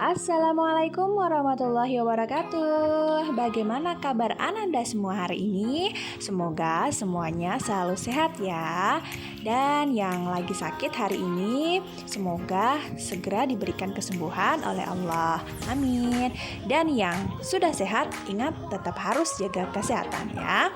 Assalamualaikum warahmatullahi wabarakatuh. Bagaimana kabar Ananda semua hari ini? Semoga semuanya selalu sehat ya. Dan yang lagi sakit hari ini, semoga segera diberikan kesembuhan oleh Allah. Amin. Dan yang sudah sehat, ingat tetap harus jaga kesehatan ya.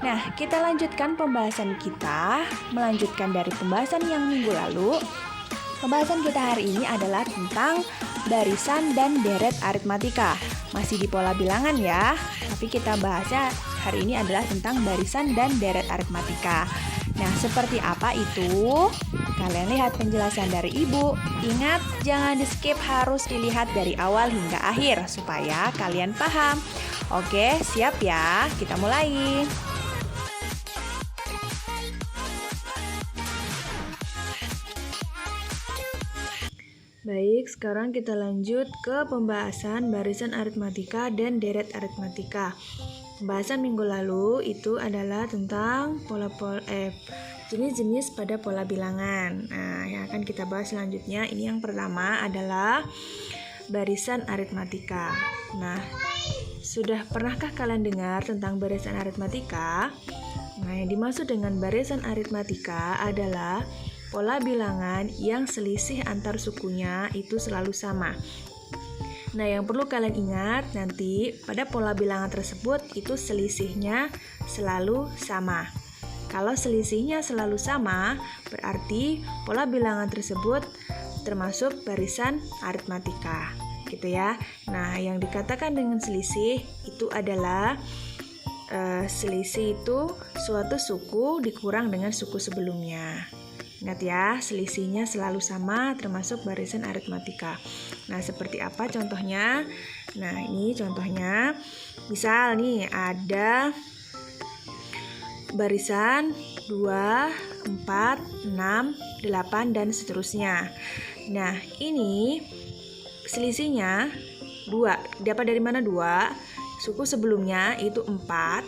Nah, kita lanjutkan pembahasan kita, melanjutkan dari pembahasan yang minggu lalu. Pembahasan kita hari ini adalah tentang barisan dan deret aritmatika. Masih di pola bilangan ya, tapi kita bahasnya hari ini adalah tentang barisan dan deret aritmatika. Nah, seperti apa itu? Kalian lihat penjelasan dari Ibu. Ingat, jangan di-skip, harus dilihat dari awal hingga akhir supaya kalian paham. Oke, siap ya? Kita mulai. Baik, sekarang kita lanjut ke pembahasan barisan aritmatika dan deret aritmatika. Pembahasan minggu lalu itu adalah tentang jenis-jenis pada pola bilangan. Nah, yang akan kita bahas selanjutnya, ini yang pertama adalah barisan aritmatika. Nah, sudah pernahkah kalian dengar tentang barisan aritmatika? Nah, yang dimaksud dengan barisan aritmatika adalah pola bilangan yang selisih antar sukunya itu selalu sama. Nah, yang perlu kalian ingat nanti pada pola bilangan tersebut itu selisihnya selalu sama. Kalau selisihnya selalu sama, berarti pola bilangan tersebut termasuk barisan aritmatika, gitu ya. Nah, yang dikatakan dengan selisih itu adalah selisih itu suatu suku dikurang dengan suku sebelumnya. Ingat ya, selisihnya selalu sama termasuk barisan aritmatika. Nah, seperti apa contohnya? Nah, ini contohnya. Misal nih ada barisan 2, 4, 6, 8 dan seterusnya. Nah, ini selisihnya 2. Dapat dari mana 2? Suku sebelumnya itu 4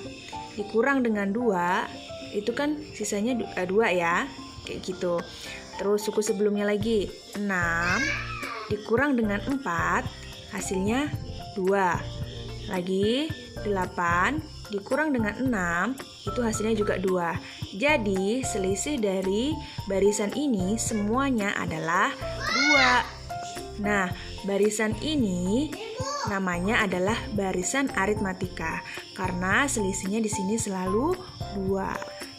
dikurang dengan 2, itu kan sisanya 2 ya. Kayak gitu. Terus suku sebelumnya lagi 6 dikurang dengan 4, hasilnya 2. Lagi 8 dikurang dengan 6, itu hasilnya juga 2. Jadi selisih dari barisan ini semuanya adalah 2. Nah, barisan ini namanya adalah barisan aritmatika karena selisihnya di sini selalu 2.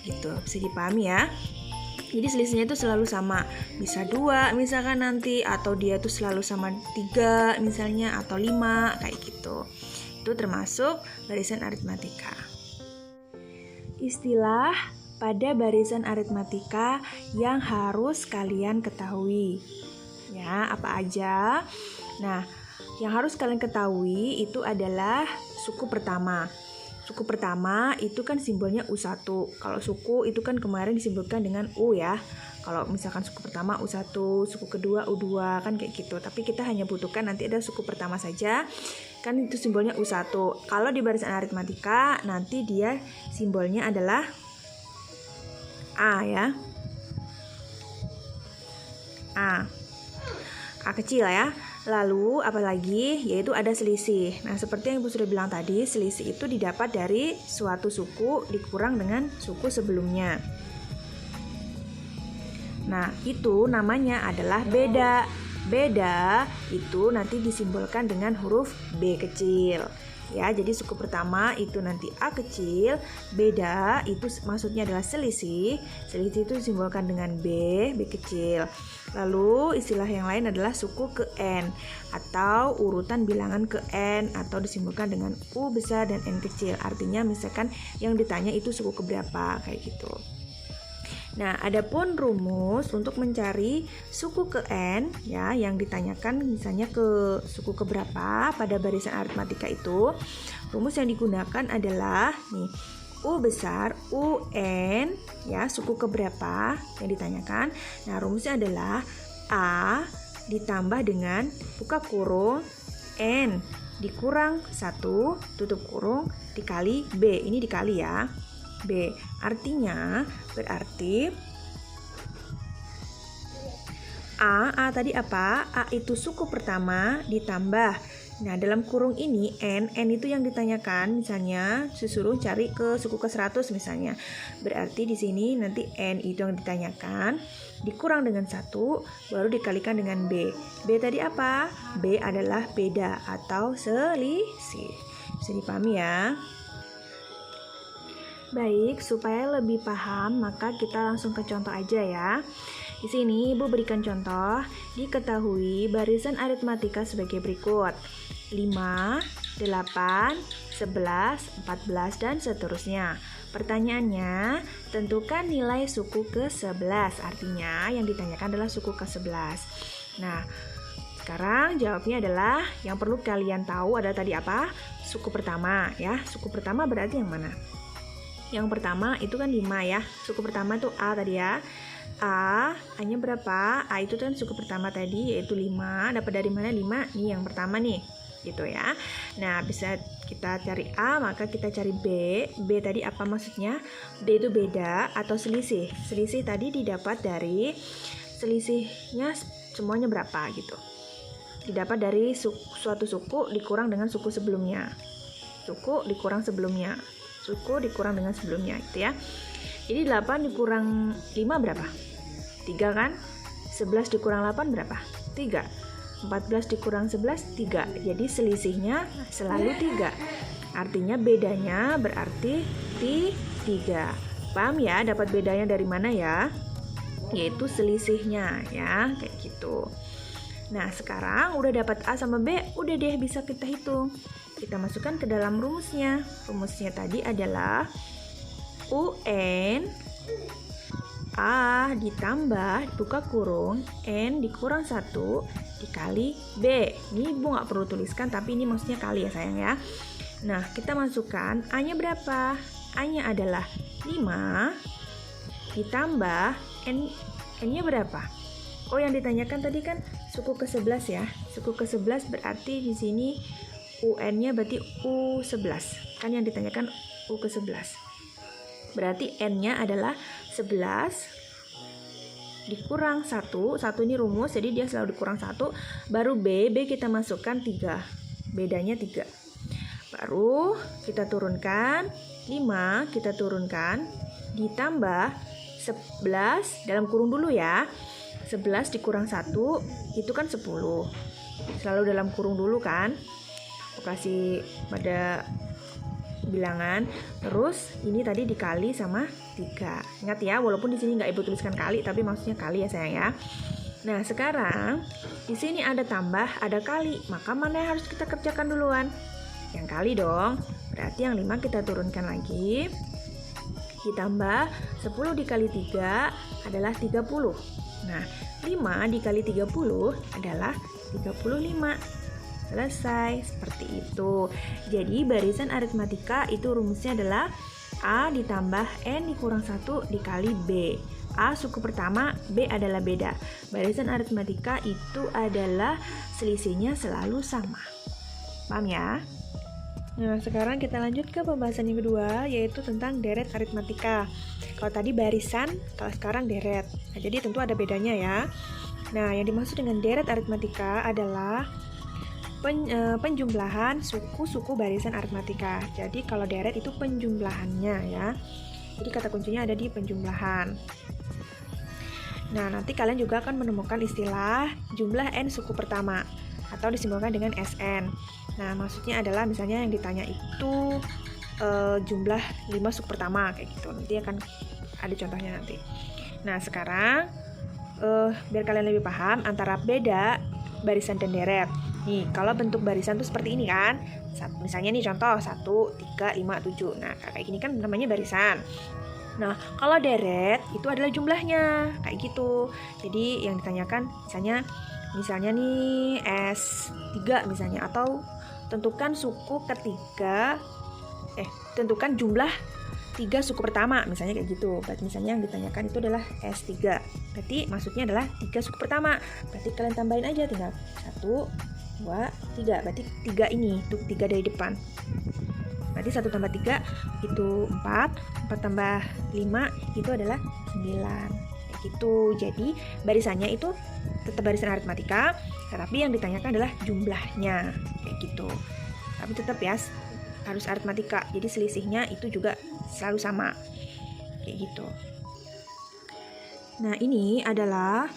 Gitu. Bisa dipahami ya? Jadi selisihnya itu selalu sama, bisa 2 misalkan nanti, atau dia tuh selalu sama 3 misalnya, atau 5 kayak gitu. Itu termasuk barisan aritmatika. Istilah pada barisan aritmatika yang harus kalian ketahui. Ya, apa aja? Nah, yang harus kalian ketahui itu adalah suku pertama. Suku pertama itu kan simbolnya U1. Kalau suku itu kan kemarin disimbolkan dengan U ya. Kalau misalkan suku pertama U1, suku kedua U2 kan kayak gitu. Tapi kita hanya butuhkan nanti ada suku pertama saja. Kan itu simbolnya U1. Kalau di barisan aritmatika nanti dia simbolnya adalah A ya. A kecil ya. Lalu apalagi yaitu ada selisih. Nah, seperti yang Ibu sudah bilang tadi, selisih itu didapat dari suatu suku dikurang dengan suku sebelumnya. Nah, itu namanya adalah beda. Beda itu nanti disimbolkan dengan huruf B kecil. Ya, jadi suku pertama itu nanti A kecil, beda itu maksudnya adalah selisih. Selisih itu disimbolkan dengan B kecil. Lalu istilah yang lain adalah suku ke N atau urutan bilangan ke N atau disimbolkan dengan U besar dan N kecil. Artinya misalkan yang ditanya itu suku keberapa kayak gitu. Nah, adapun rumus untuk mencari suku ke N ya yang ditanyakan misalnya ke suku keberapa pada barisan aritmatika itu, rumus yang digunakan adalah nih U besar UN ya, suku keberapa yang ditanyakan. Nah, rumusnya adalah A ditambah dengan buka kurung N dikurang 1 tutup kurung dikali B. Ini dikali ya. B. Artinya berarti A tadi apa? A itu suku pertama ditambah. Nah, dalam kurung ini N itu yang ditanyakan, misalnya disuruh cari ke suku ke-100 misalnya. Berarti di sini nanti N itu yang ditanyakan, dikurang dengan 1, baru dikalikan dengan B. B tadi apa? B adalah beda atau selisih. Bisa dipahami ya? Baik, supaya lebih paham, maka kita langsung ke contoh aja ya. Di sini Ibu berikan contoh, diketahui barisan aritmatika sebagai berikut. 5, 8, 11, 14, dan seterusnya. Pertanyaannya, tentukan nilai suku ke-11. Artinya yang ditanyakan adalah suku ke-11. Nah, sekarang jawabnya adalah yang perlu kalian tahu adalah tadi apa? Suku pertama ya. Suku pertama berarti yang mana? Yang pertama itu kan 5 ya. Suku pertama itu A tadi ya. A-nya berapa? A itu kan suku pertama tadi yaitu 5. Dapat dari mana 5? Nih yang pertama nih. Gitu ya. Nah, bisa kita cari A, maka kita cari B. B tadi apa maksudnya? B itu beda atau selisih. Selisih tadi didapat dari selisihnya semuanya berapa gitu. Didapat dari suatu suku dikurang dengan suku sebelumnya. Suku dikurang sebelumnya. Suku dikurang dengan sebelumnya gitu ya. Jadi 8 dikurang 5 berapa? 3 kan? 11 dikurang 8 berapa? 3. 14 dikurang 11, 3. Jadi selisihnya selalu 3. Artinya bedanya berarti 3. Paham ya? Dapat bedanya dari mana ya? Yaitu selisihnya ya, kayak gitu. Nah, sekarang udah dapat A sama B, udah deh bisa kita hitung. Kita masukkan ke dalam rumusnya. Rumusnya tadi adalah UN A ditambah buka kurung N dikurang 1 dikali B. Ini Ibu nggak perlu tuliskan, tapi ini maksudnya kali ya sayang ya. Nah, kita masukkan A-nya berapa? A-nya adalah 5 ditambah N-nya berapa? Oh, yang ditanyakan tadi kan suku ke-11 ya. Suku ke-11 berarti di sini UN-nya berarti U11. Kan yang ditanyakan U ke-11. Berarti N-nya adalah 11 dikurang 1. 1 ini rumus, jadi dia selalu dikurang 1. Baru B kita masukkan 3. Bedanya 3. Baru kita turunkan 5, kita turunkan ditambah 11 dalam kurung dulu ya. 11 dikurang 1 itu kan 10. Selalu dalam kurung dulu kan. Operasi pada bilangan. Terus ini tadi dikali sama 3. Ingat ya, walaupun di sini nggak Ibu tuliskan kali, tapi maksudnya kali ya sayang ya. Nah, sekarang di sini ada tambah, ada kali. Maka mana yang harus kita kerjakan duluan? Yang kali dong. Berarti yang 5 kita turunkan lagi. Ditambah 10 dikali 3 adalah 30. Nah, 5 dikali 30 adalah 35. Selesai, seperti itu. Jadi barisan aritmatika itu rumusnya adalah A ditambah N dikurang 1 dikali B. A suku pertama, B adalah beda. Barisan aritmatika itu adalah selisihnya selalu sama. Paham ya? Nah, sekarang kita lanjut ke pembahasan yang kedua, yaitu tentang deret aritmatika. Kalau tadi barisan, kalau sekarang deret. Nah, jadi tentu ada bedanya ya. Nah, yang dimaksud dengan deret aritmatika adalah penjumlahan suku-suku barisan aritmatika. Jadi kalau deret itu penjumlahannya ya. Jadi kata kuncinya ada di penjumlahan. Nah, nanti kalian juga akan menemukan istilah jumlah N suku pertama atau disimbolkan dengan SN. Nah, maksudnya adalah misalnya yang ditanya itu jumlah 5 suku pertama kayak gitu. Nanti akan ada contohnya nanti. Nah, sekarang biar kalian lebih paham antara beda barisan dan deret. Nih, kalau bentuk barisan tuh seperti ini kan. Misalnya nih contoh 1, 3, 5, 7. Nah, kayak gini kan namanya barisan. Nah, kalau deret itu adalah jumlahnya kayak gitu. Jadi yang ditanyakan misalnya nih S3 misalnya, atau tentukan suku ketiga tentukan jumlah 3 suku pertama misalnya kayak gitu. Berarti misalnya yang ditanyakan itu adalah S3. Berarti maksudnya adalah 3 suku pertama. Berarti kalian tambahin aja tinggal 1, 2, 3. Berarti 3 ini, tuh 3 dari depan. Berarti 1 tambah 3 itu 4, 4 tambah 5 itu adalah 9. Kayak gitu. Jadi barisannya itu tetap barisan aritmatika, tetapi yang ditanyakan adalah jumlahnya, kayak gitu. Tapi tetap ya harus aritmatika, jadi selisihnya itu juga selalu sama, kayak gitu. Nah, ini adalah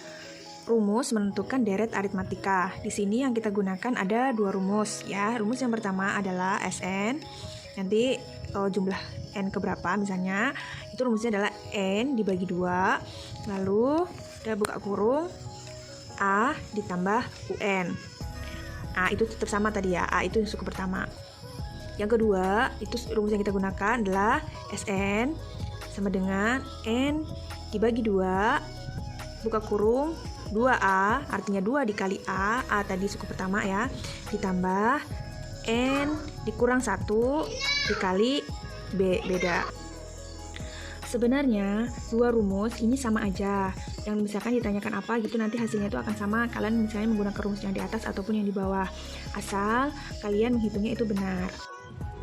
rumus menentukan deret aritmatika. Di sini yang kita gunakan ada 2 rumus ya. Rumus yang pertama adalah Sn. Nanti jumlah n keberapa misalnya, itu rumusnya adalah n dibagi 2, lalu kita buka kurung A ditambah UN. A itu tetap sama tadi ya, A itu suku pertama. Yang kedua, itu rumus yang kita gunakan adalah Sn sama dengan n dibagi 2, buka kurung 2A, artinya 2 dikali A tadi suku pertama ya, ditambah N dikurang 1 dikali B, beda. Sebenarnya 2 rumus ini sama aja. Yang misalkan ditanyakan apa gitu, nanti hasilnya itu akan sama. Kalian misalnya menggunakan rumus yang di atas ataupun yang di bawah, asal kalian menghitungnya itu benar.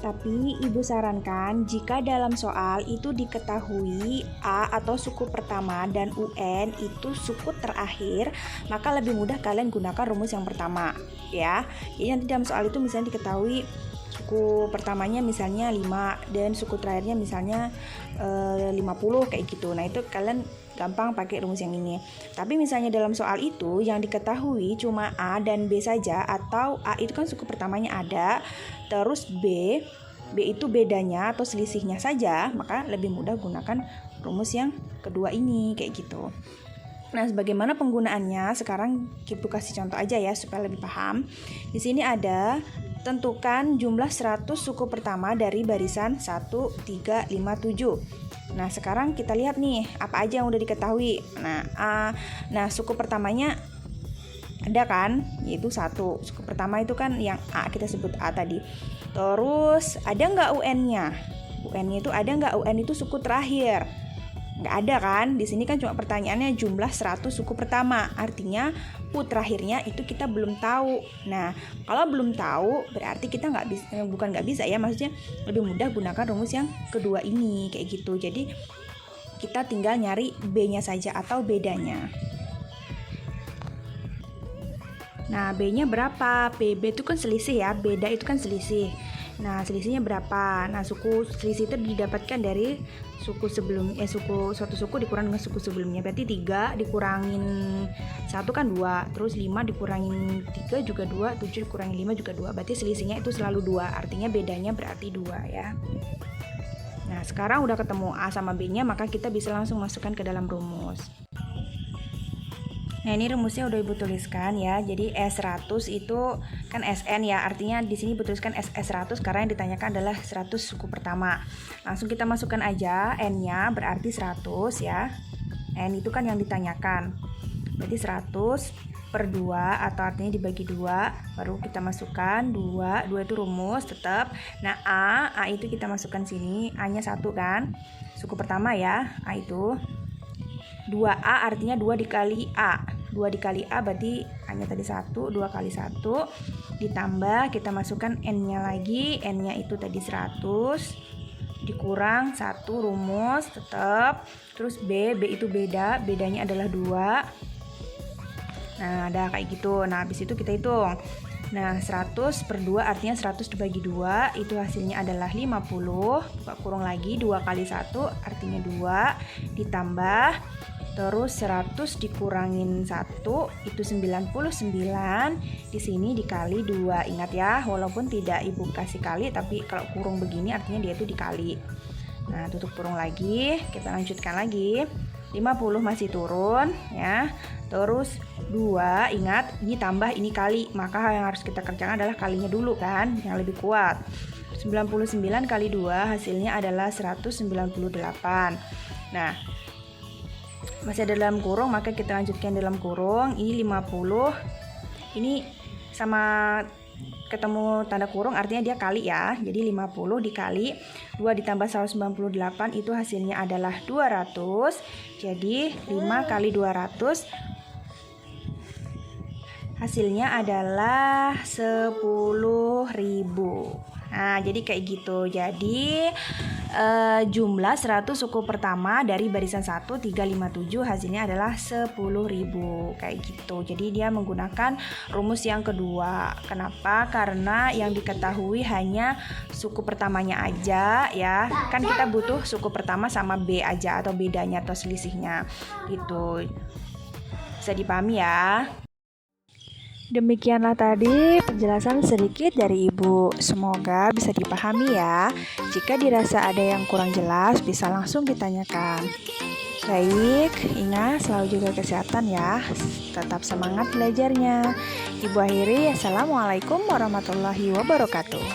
Tapi ibu sarankan jika dalam soal itu diketahui A atau suku pertama dan UN itu suku terakhir, maka lebih mudah kalian gunakan rumus yang pertama ya. Jadi nanti dalam soal itu misalnya diketahui suku pertamanya misalnya 5 dan suku terakhirnya misalnya 50 kayak gitu. Nah, itu kalian gampang pakai rumus yang ini. Tapi misalnya dalam soal itu yang diketahui cuma A dan B saja, atau A itu kan suku pertamanya ada, terus B itu bedanya atau selisihnya saja, maka lebih mudah gunakan rumus yang kedua ini kayak gitu. Nah, bagaimana penggunaannya? Sekarang kita kasih contoh aja ya supaya lebih paham. Di sini ada tentukan jumlah 100 suku pertama dari barisan 1, 3, 5, 7. Nah, sekarang kita lihat nih apa aja yang udah diketahui. Nah, suku pertamanya ada kan, yaitu 1. Suku pertama itu kan yang A, kita sebut A tadi. Terus ada nggak UN-nya? UN-nya itu ada nggak? UN itu suku terakhir. Nggak ada kan? Di sini kan cuma pertanyaannya jumlah 100 suku pertama. Artinya terakhirnya itu kita belum tahu. Nah, kalau belum tahu berarti kita bukan nggak bisa ya, maksudnya lebih mudah gunakan rumus yang kedua ini kayak gitu. Jadi kita tinggal nyari B-nya saja atau bedanya. Nah, B-nya berapa? B itu kan selisih ya, beda itu kan selisih. Nah, selisihnya berapa? Nah, selisih itu didapatkan dari suku suatu suku dikurang dengan suku sebelumnya. Berarti 3 dikurangin 1 kan 2, terus 5 dikurangin 3 juga 2, 7 dikurangin 5 juga 2. Berarti selisihnya itu selalu 2, artinya bedanya berarti 2 ya. Nah, sekarang udah ketemu A sama B-nya, maka kita bisa langsung masukkan ke dalam rumus. Nah, ini rumusnya udah ibu tuliskan ya. Jadi S100 itu kan SN ya, artinya di sini ibu tuliskan S100 karena yang ditanyakan adalah 100 suku pertama. Langsung kita masukkan aja N-nya, berarti 100 ya. N itu kan yang ditanyakan. Berarti 100 per 2 atau artinya dibagi 2, baru kita masukkan 2 itu rumus tetap. Nah, A itu kita masukkan sini, A-nya 1 kan. Suku pertama ya, A itu 2A artinya 2 dikali A. 2 dikali A berarti A-nya tadi 1, 2 kali 1 ditambah kita masukkan N-nya lagi. N-nya itu tadi 100 dikurang 1 rumus tetap. Terus B itu bedanya adalah 2. Nah, ada kayak gitu. Nah, habis itu kita hitung. Nah, 100 per 2 artinya 100 dibagi 2, itu hasilnya adalah 50. Buka kurung lagi, 2 kali 1 artinya 2, ditambah terus 100 dikurangin 1 itu 99. Di sini dikali 2. Ingat ya, walaupun tidak ibu kasih kali, tapi kalau kurung begini artinya dia itu dikali. Nah, tutup kurung lagi, kita lanjutkan lagi. 50 masih turun ya. Terus 2, ingat ini tambah ini kali, maka yang harus kita kerjakan adalah kalinya dulu kan, yang lebih kuat. 99 kali 2 hasilnya adalah 198. Nah, masih ada dalam kurung, maka kita lanjutkan dalam kurung. Ini 50, ini sama ketemu tanda kurung artinya dia kali ya. Jadi 50 dikali 2 ditambah 198 itu hasilnya adalah 200. Jadi 5 kali 200 hasilnya adalah 10.000. Nah, jadi kayak gitu. Jadi jumlah 100 suku pertama dari barisan 1 357 hasilnya adalah 10.000 kayak gitu. Jadi dia menggunakan rumus yang kedua. Kenapa? Karena yang diketahui hanya suku pertamanya aja ya. Kan kita butuh suku pertama sama B aja atau bedanya atau selisihnya gitu. Bisa dipahami ya. Demikianlah tadi penjelasan sedikit dari Ibu. Semoga bisa dipahami ya. Jika dirasa ada yang kurang jelas, bisa langsung ditanyakan. Baik, ingat selalu jaga kesehatan ya. Tetap semangat belajarnya. Ibu akhiri, Assalamualaikum warahmatullahi wabarakatuh.